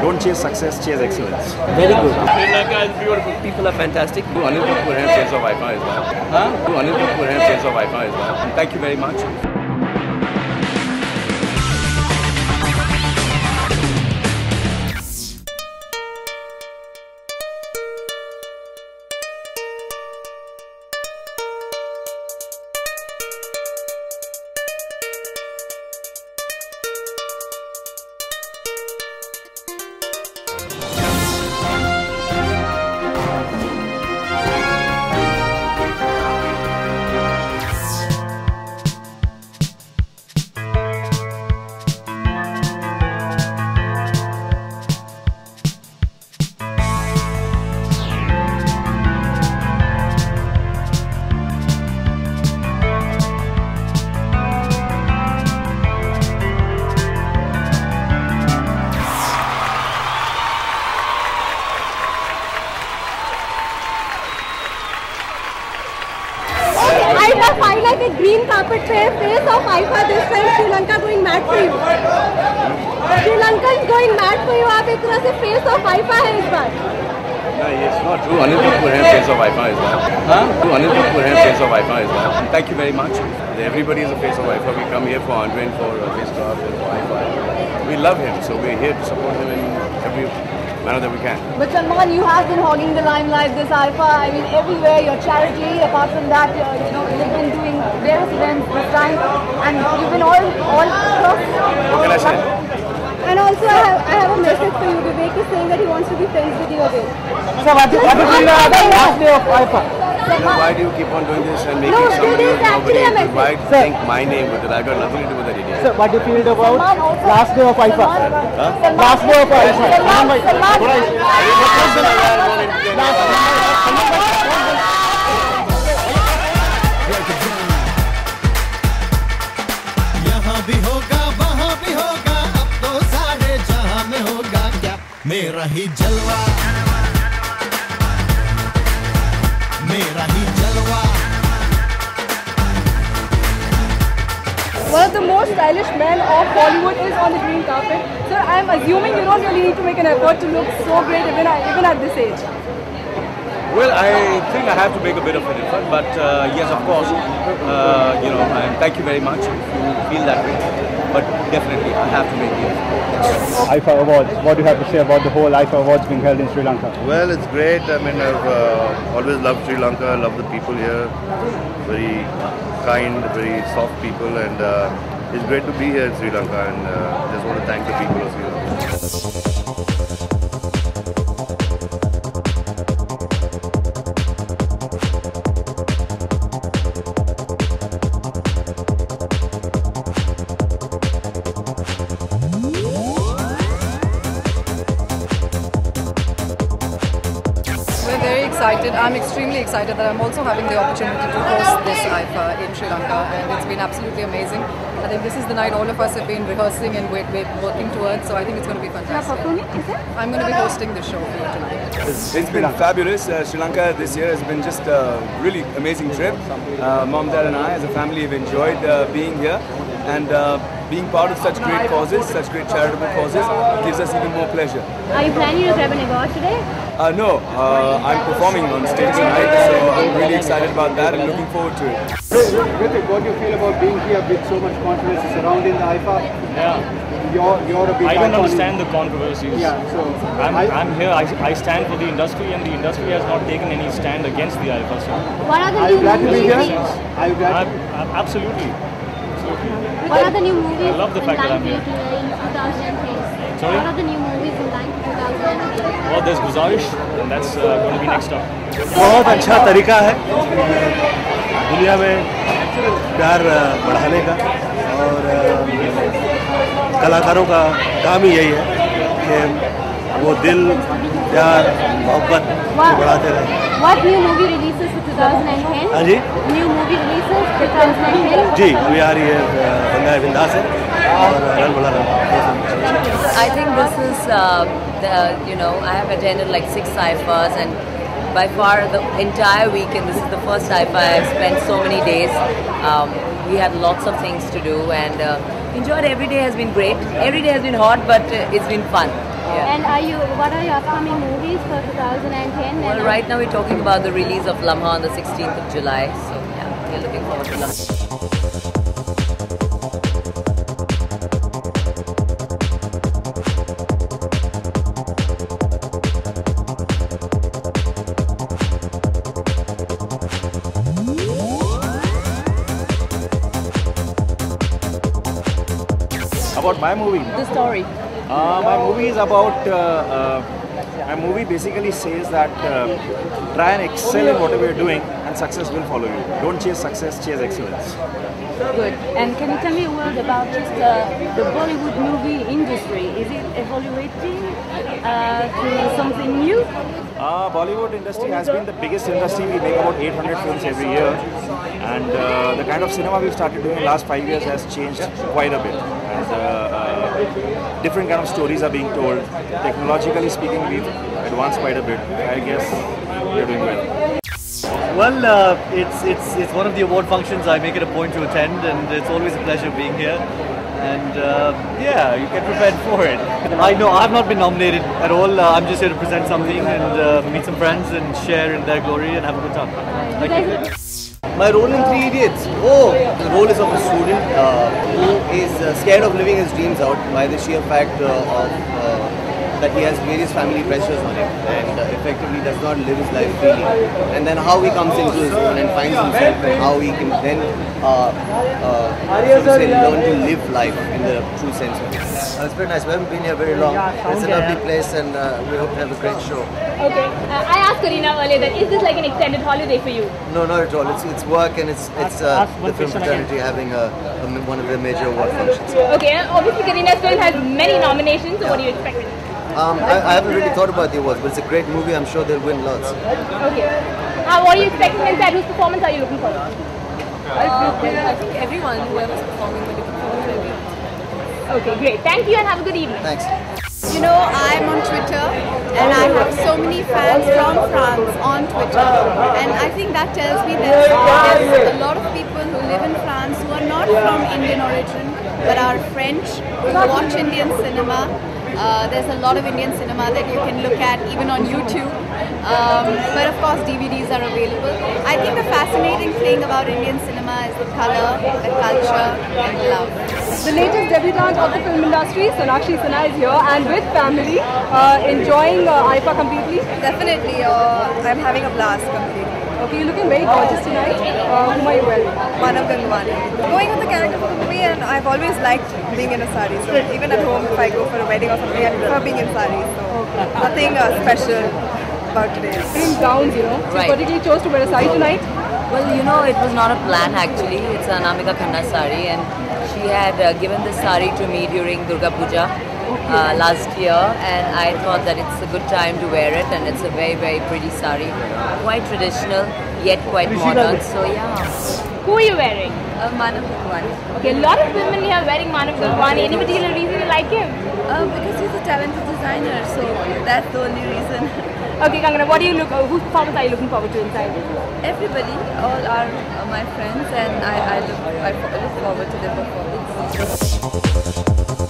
Don't chase success, chase excellence. Very good. Sri Lanka is beautiful. People are fantastic. Anil Kapoor and Prince of Wi-Fi as well. Anil Kapoor and Prince of Wi-Fi as well. Thank you very much. Highlight a green carpet fair face of IFA this time. Sri Lanka going mad for you. Sri Lanka is going mad for you. आप एक तरह से face of IFA है इस बार. No, it's not true. Anil Kapoor and Prince of Wi-Fi as well. Anil Kapoor and Prince of Wi-Fi as well. Thank you very much. Everybody is a face of Wi-Fi. We come here for Andre and for his staff and for Wi-Fi. We love him, so we're here to support him in every manner that we can. But Salman, you have been hogging the limelight this IFA. I mean, everywhere your charity. Apart from that, you've been doing various events this time, and you've been all across. What can I say? And also, I have a message for you. Vivek is saying that he wants to be friends with you again. So what is the last day of IFA? Why do you keep on doing this and making somebody who's nobody? Why think my name with it? I got nothing to do with that idiot. So what do you feel about last day of IFA? Last day of IFA. यहाँ भी होगा वहाँ भी होगा अब तो सारे जहाँ में होगा क्या मेरा ही जलवा मेरा ही जलवा. One of the most stylish men of Bollywood is on the green carpet. Sir, I am assuming you don't really need to make an effort to look so great even at this age. Well, I think I have to make a bit of an effort, but yes, of course, and thank you very much if you feel that way. But definitely, I have to make the effort. IFA Awards, what do you have to say about the whole IFA Awards being held in Sri Lanka? Well, it's great. I mean, I've always loved Sri Lanka. I love the people here. Very kind, very soft people, and it's great to be here in Sri Lanka, and just want to thank the people of Sri Lanka. We're very excited. I'm extremely excited that I'm also having the opportunity to host this IFA in Sri Lanka, and it's been absolutely amazing. I think this is the night all of us have been rehearsing and we're working towards, so I think it's going to be fantastic. I'm going to be hosting this show for you tonight. It's been fabulous. Sri Lanka this year has been just a really amazing trip. Mom, Dad and I as a family have enjoyed being here, and being part of such great causes, such great charitable causes, gives us even more pleasure. Are you planning to grab an award today? No, I'm performing on stage tonight, so I'm really excited about that and looking forward to it. Ritik, what do you feel about being here with so much controversy surrounding the IFA? Yeah. You're a big I don't icon. understand the controversies. Yeah, so I'm here. I stand for the industry, and the industry has not taken any stand against the IFA. So What are the are new you glad to be here? movies? Are you glad? Absolutely. What are the new movies I love the fact that I'm here. in 2010? Sorry? What are the new movies in line for 2010? Well, there's Guzarish, and that's going to be next up. बहुत अच्छा तरीका है दुनिया में प्यार बढ़ाने का, और कलाकारों का काम ही यही है कि वो दिल प्यार मोहब्बत बढ़ाते रहे. What new movie releases for 2010? हाँ जी. New movie releases for 2010? जी अभी आ रही है गंगा विंदा से और रणबला. I think this is, I have attended like 6 IFAs, and by far the entire weekend, this is the first IFA I've spent so many days. We had lots of things to do, and enjoyed. Every day has been great. Every day has been hot, but it's been fun. Yeah. And what are your upcoming movies for 2010? Well, right now we're talking about the release of Lamha on the 16th of July. So yeah, we're looking forward to Lamha. About my movie? The story. My movie is about, my movie basically says that try and excel in whatever you're doing and success will follow you. Don't chase success, chase excellence. Good. And can you tell me a word about just the Bollywood movie industry? Is it evaluating to something new? Bollywood industry has been the biggest industry. We make about 800 films every year, and the kind of cinema we've started doing in the last 5 years has changed quite a bit. And different kind of stories are being told. Technologically speaking, we've advanced quite a bit. I guess we're doing well. Well, it's one of the award functions I make it a point to attend, and it's always a pleasure being here. And yeah, you get prepared for it. I know I've not been nominated at all. I'm just here to present something and meet some friends and share in their glory and have a good time. Thank you. My role in Three Idiots. Oh, the role is of a student who is scared of living his dreams out by the sheer fact that he has various family pressures on him and effectively does not live his life freely. And then how he comes into his own and finds himself and how he can then learn to live life in the true sense of it. It's very nice. We haven't been here very long. It's a lovely place and we hope to have a great show. Okay. I asked Kareena earlier that is this like an extended holiday for you? No, not at all. It's work and it's the film fraternity having one of their major award functions. Okay. Obviously Kareena's film has many nominations, so what do you expect? I haven't really thought about the awards, but it's a great movie. I'm sure they'll win lots. Okay. What are you expecting inside? Whose performance are you looking for? I think everyone, whoever's performing, we're looking forward to everyone. Okay, great. Thank you and have a good evening. Thanks. You know, I'm on Twitter and I have so many fans from France on Twitter, and I think that tells me that there's a lot of people who live in France who are not from Indian origin but are French, who watch Indian cinema. There's a lot of Indian cinema that you can look at even on YouTube, but of course DVDs are available. I think the fascinating thing about Indian cinema is the color, the culture and the love. The latest debutante of the film industry, Sonakshi Sinha, is here and with family, enjoying IFA completely. Definitely, I'm having a blast completely. Okay, you're looking very gorgeous tonight. Whom are you wearing? Manav Gangwani. Going with the character for the movie, and I've always liked being in a sari. So even at home, if I go for a wedding or something, I prefer being in sari. So nothing special about today. In gowns, you know. So you particularly chose to wear a sari tonight? Well, you know, it was not a plan actually. It's Anamika Khanna sari, and she had given this sari to me during Durga Puja last year, and I thought that it's a good time to wear it, and it's a very, very pretty sari. Quite traditional, yet quite modern, so yeah. Who are you wearing? Manav Gangwani. Okay, a lot of women here are wearing Manav Gangwani. Any particular reason you like him? Because he's a talented designer, so that's the only reason. Okay, Kangana, what do you whose performance are you looking forward to inside? Everybody, all are my friends, and I look forward to their performance.